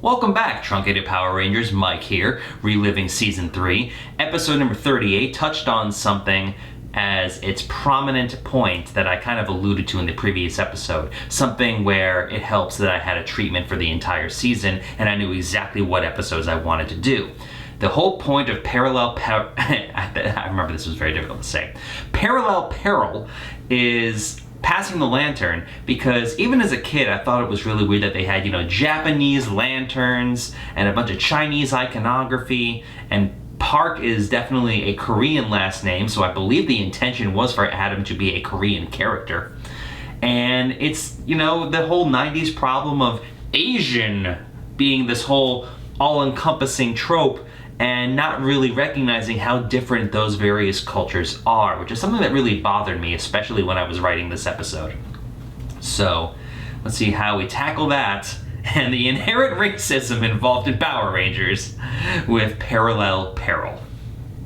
Welcome back, Truncated Power Rangers. Mike here, reliving Season 3. Episode number 38 touched on something as its prominent point that I kind of alluded to in the previous episode. Something where it helps that I had a treatment for the entire season and I knew exactly what episodes I wanted to do. The whole point of I remember this was very difficult to say. Parallel Peril is passing the lantern, because even as a kid I thought it was really weird that they had, Japanese lanterns and a bunch of Chinese iconography, and Park is definitely a Korean last name, so I believe the intention was for Adam to be a Korean character. And it's, the whole 90s problem of Asian being this whole all-encompassing trope and not really recognizing how different those various cultures are, which is something that really bothered me, especially when I was writing this episode. So, let's see how we tackle that and the inherent racism involved in Power Rangers with Parallel Peril.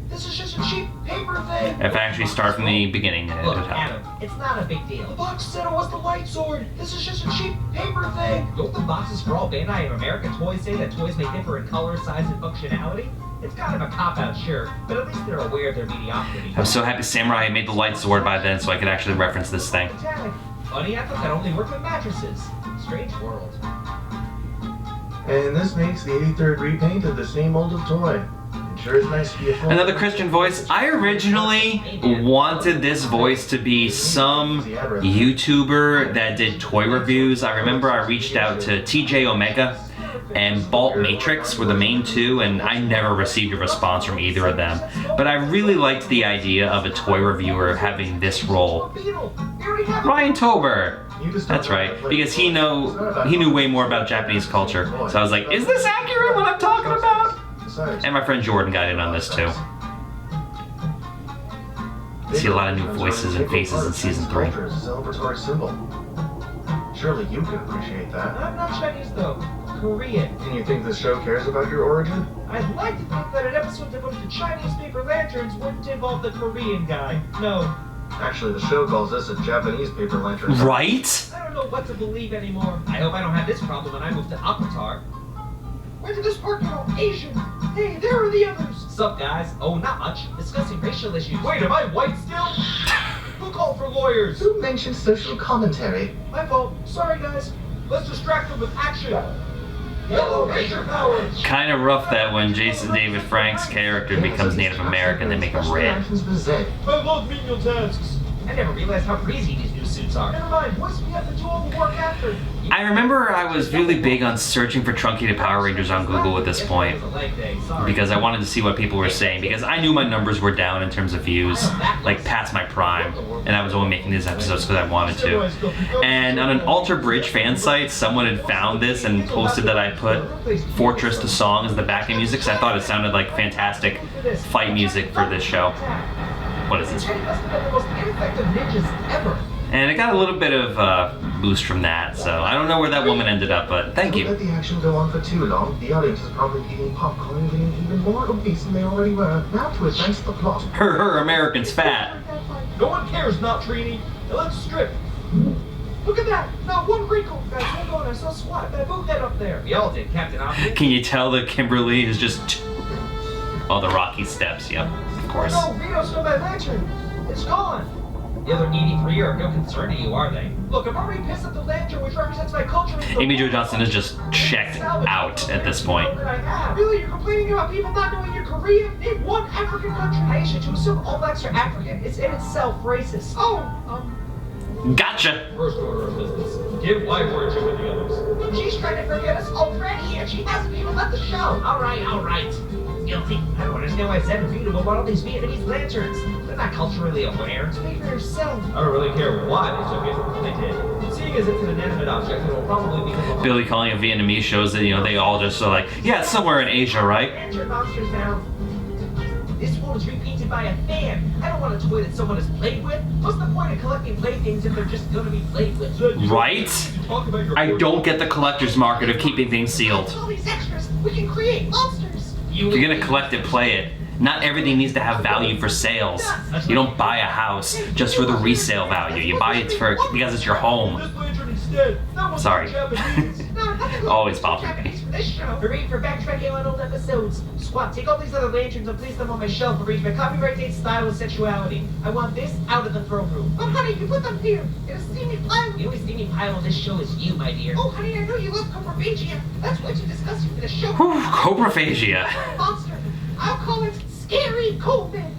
This is just a cheap paper thing. If I actually start from the beginning, it would Look, help. Adam, it's not a big deal. The box said it was the light sword. This is just a cheap paper thing. Don't the boxes for all Bandai of America toys say that toys may differ in color, size, and functionality? It's kind of a cop-out, sure, but at least they're aware of their mediocrity. I was so happy Samurai had made the light sword by then so I could actually reference this thing. Funny, I thought that only worked with mattresses. Strange world. And this makes the 83rd repaint of the same mold of toy. It sure is nice to be a full... Another Christian voice. I originally wanted this voice to be some YouTuber that did toy reviews. I remember I reached out to TJ Omega and Balt Matrix were the main two, and I never received a response from either of them. But I really liked the idea of a toy reviewer having this role. Ryan Tober! That's right, because he knew way more about Japanese culture. So I was like, is this accurate what I'm talking about? And my friend Jordan got in on this too. I see a lot of new voices and faces in Season 3. Surely you can appreciate that. I'm not Chinese though. Korean. And you think this show cares about your origin? I'd like to think that an episode devoted to Chinese paper lanterns wouldn't involve the Korean guy. No. Actually, the show calls this a Japanese paper lantern. Right? I don't know what to believe anymore. I hope I don't have this problem when I move to Aquatar. Where did this part go? Asian. Hey, there are the others. Sup, guys? Oh, not much. Discussing racial issues. Wait, am I white still? Who called for lawyers? Who mentioned social commentary? My fault. Sorry, guys. Let's distract them with action. Yellow Ranger power. Kind of rough that when Jason David Frank's character becomes Native American, they make him red. I love menial tasks. I never realized how crazy these new suits are. Never mind, once we have to do all the work after. I remember I was really big on searching for Truncated Power Rangers on Google at this point, because I wanted to see what people were saying, because I knew my numbers were down in terms of views, like past my prime, and I was only making these episodes because I wanted to. And on an Alter Bridge fan site, someone had found this and posted that I put Fortress the Song as the backing music, because I thought it sounded like fantastic fight music for this show. What is this? And it got a little bit of boost from that, so I don't know where that woman ended up, but thank you. Don't let the action go on for too long. The audience is probably eating popcorn and getting even more obese than they already were. Now to advance the plot. Her American's fat. No one cares, not Trini. Now let's strip. Look at that! Not one wrinkle! Guys, hold on, I saw SWAT baboon head up there. We all did, Captain Obvious. Can you tell that Kimberly is just... Oh, the Rocky Steps, yep, of course. No, Rito stole my lantern. It's gone. The other 83 are no concern to you, are they? Look, I'm already pissed at the lantern, which represents my culture. Amy Jo Johnson is just checked out at this point. Really, you're complaining about people not knowing you're Korean? Name one African country. Aisha, to assume all blacks are African is in itself racist. Gotcha! First order of business. Give live word to the others. She's trying to forget us already, and she hasn't even left the show. All right. Guilty. I don't understand why Zen and Rita will want all these Vietnamese lanterns. They're not culturally aware. Speak for yourself. I don't really care why they took it. They did. Seeing as it's an inanimate object, it will probably become... Billy calling it Vietnamese shows that, they all just are like, yeah, it's somewhere in Asia, right? Lantern monsters now. This one was repainted by a fan. I don't want a toy that someone has played with. What's the point of collecting playthings if they're just gonna be played with? Right? I don't get the collector's market of keeping things sealed. All these extras, we can create monsters. If you're gonna collect it, play it. Not everything needs to have value for sales. You don't buy a house just for the resale value. You buy it because it's your home. Sorry. Always bothered me. this show. Read for backtracking on old episodes. Squat, take all these other lanterns and place them on my shelf and reach my copyright date style with sexuality. I want this out of the throne room. But honey, you put them here in a steamy pile. The only steamy pile on this show is you, my dear. Oh, honey, I know you love coprophagia. That's way too disgusting for the show. Whew, coprophagia. Monster. I'll call it Scary Coleman.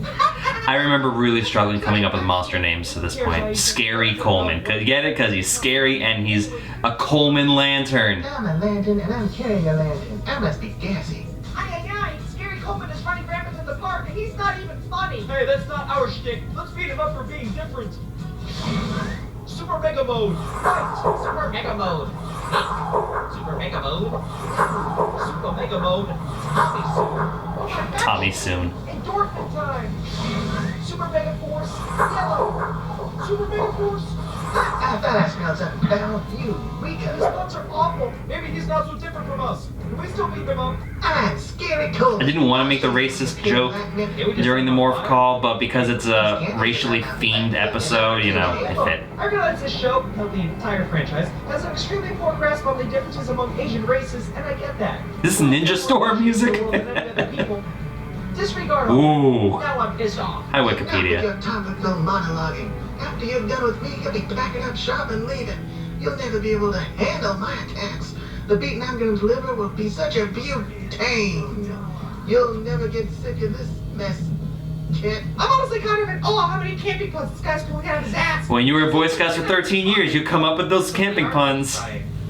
I remember really struggling coming up with monster names to this point. Scary Coleman. Get it? Because he's scary and he's a Coleman lantern. I'm a lantern and I'm carrying a lantern. I must be gassy. Aye. Scary Coleman is running rampant in the park and he's not even funny. Hey, that's not our shtick. Let's beat him up for being different. Super Mega Mode. Right. Super Mega Mode. Hey. Super Mega Mode. Super Mega Mode. Tommy soon. Oh my God. Tommy soon. Endorphin time. Super Mega Force. Yellow. Super Mega Force. I thought I smelled something foul. You, These Rico. bugs are awful. Maybe he's not so different from us. Can we still beat them up? I'm Scary Coleman. I didn't want to make the racist joke during the morph call, but because it's a racially themed episode, you know, it fit. I realize this show, not the entire franchise, has an extremely poor grasp on the differences among Asian races, and I get that. This is Ninja Storm music? Disregard all. Ooh. Now I'm pissed off. Hi, Not with Wikipedia. your topical monologuing. After you're done with me, you'll be packing up shop and leaving. You'll never be able to handle my attacks. The beating I'm going to deliver will be such a butane. You'll never get sick of this mess, kid. I'm honestly kind of in awe how many camping puns this guy's pulling out of his ass. When you were Boy Scouts for 13 years, you come up with those camping puns.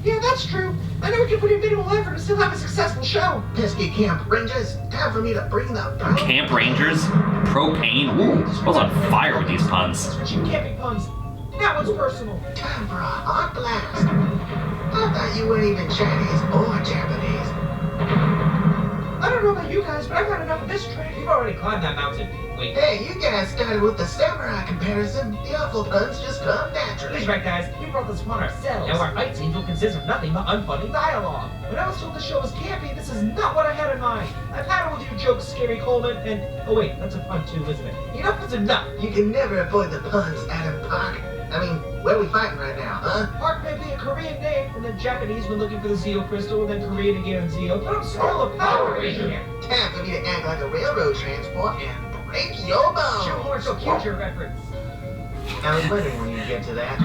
Yeah, that's true. I know we can put in minimal effort and still have a successful show. Pesky camp rangers, time for me to bring the Camp Rangers? Propane? Ooh, I was on fire with these puns. Switching camping puns. That one's personal. Time for a hot blast. I thought you weren't even Chinese or Japanese. I don't know about you guys, but I've had enough of this trick. You've already climbed that mountain. Wait. Hey, you guys started with the samurai comparison. The awful puns just come naturally. He's right, guys. We brought this upon ourselves. Now our fight scenes will consist of nothing but unfunny dialogue. When I was told the show was campy, this is not what I had in mind. I've had it with your jokes, Scary Coleman, and... Oh wait, that's a pun too, isn't it? Enough is enough. You can never avoid the puns, Adam Park. I mean, where are we fighting right now, huh? Park may be a Korean name, and then Japanese when looking for the Zeo crystal, and then Korean again and Zeo, but I'm still a Power Ranger. Time for me to act like a railroad transport and break your bones. Shoehorn so cute your reference. I was wondering when you'd get to that.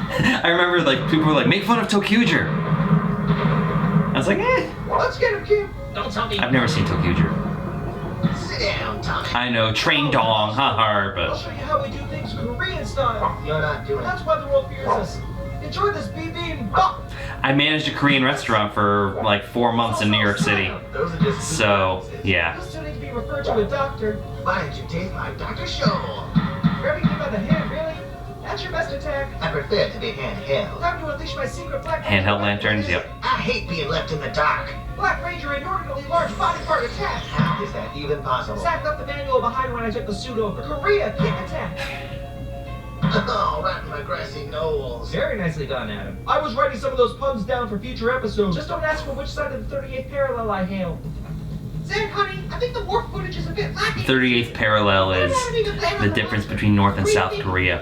I remember, like, people were like, make fun of Tokyuger. I was like, eh. Let's get him, kid. Don't tell me. I've never seen Tokyuger. Sit down, Tommy. I know, train dong, haha, I'll but... show you how we do things Korean style. You're not doing it. That's why the world fears us. Enjoy this bibimbap. I managed a Korean restaurant for, like, 4 months in New York City. Those are just So, yeah. You still need to be referred to a doctor. Why don't you taste my Dr. Show? Grabbing you by the hand, really? That's your best attack. I prefer to be handheld. Time to unleash my secret Black Handheld lanterns, yep. I hate being left in the dark. Black Ranger inordinately large body part attack. How is that even possible? Sacked up the manual behind when I took the suit over. Korea kick attack. Oh, right in my grassy knolls. Very nicely done, Adam. I was writing some of those puns down for future episodes. Just don't ask for which side of the 38th parallel I hail. Zach, honey, I think the warp footage is a bit lacking. 38th parallel is the difference between North and South Korea.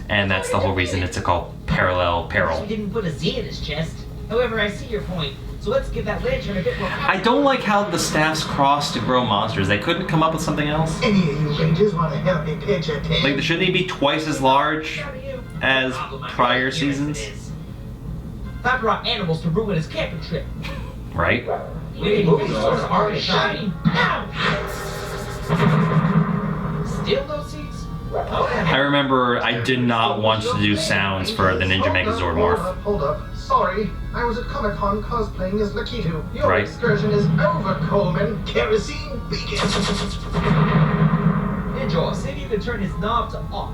And that's the whole reason it's called Peril. We didn't put a Z in his chest. However, I see your point. So let's give that lantern a bit more power. I don't like how the staffs cross to grow monsters. They couldn't come up with something else. Any of you rangers want to help me pitch a tent? Like, shouldn't they be twice as large as prior seasons? Time for our animals to ruin his camping trip. Right? We need movie stores already shining. Now! Still no seats? I remember I did not want to do sounds for the Ninja Megazord morph. Hold up. Sorry. I was at Comic-Con cosplaying as Lakitu. Your Right. excursion is over, Coleman. Kerosene beacon. Ninja, see if you can turn his knob to off.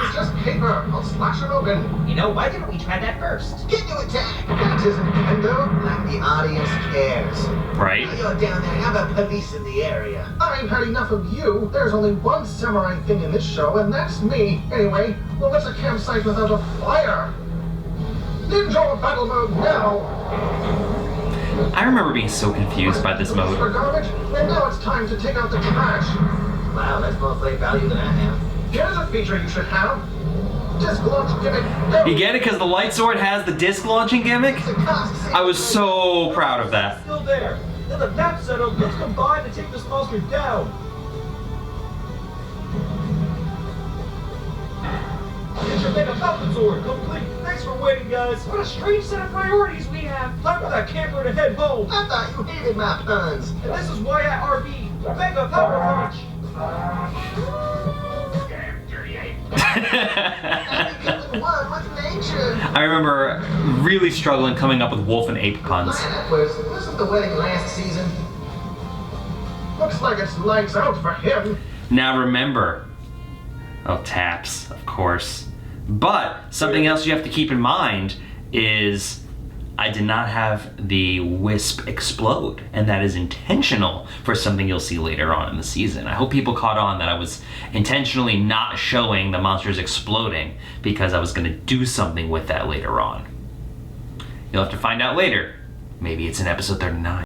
It's just paper. I'll slash it open. You know, why didn't we try that first? Get to attack. That isn't Kendo. Like the audience cares. Right? While you're down there, have a police in the area. I ain't had enough of you. There's only one samurai thing in this show, and that's me. Anyway, well, what's a campsite without a fire? Ninja battle mode now. I remember being so confused by this mode. For garbage, and now it's time to take out the trash. Wow, that's more great value than I have. Here's a feature you should have. Disc launch gimmick. Go. You get it because the light sword has the disc launching gimmick? It's a cost. I was so proud of that. Still there. Now that that's settled, let's combine to take this monster down. Get your Mega Falcon Sword complete. Thanks for waiting, guys. What a strange set of priorities we have. Time for that camper to head home. I thought you hated my puns. And this is why at RB, Mega Power Punch. Damn dirty ape. I became one with nature. I remember really struggling coming up with wolf and ape puns. Wasn't the wedding last season? Looks like it's lights out for him. Now remember, oh, taps, of course. But something else you have to keep in mind is I did not have the wisp explode, and that is intentional for something you'll see later on in the season. I hope people caught on that I was intentionally not showing the monsters exploding because I was going to do something with that later on. You'll have to find out later. Maybe it's in episode 39.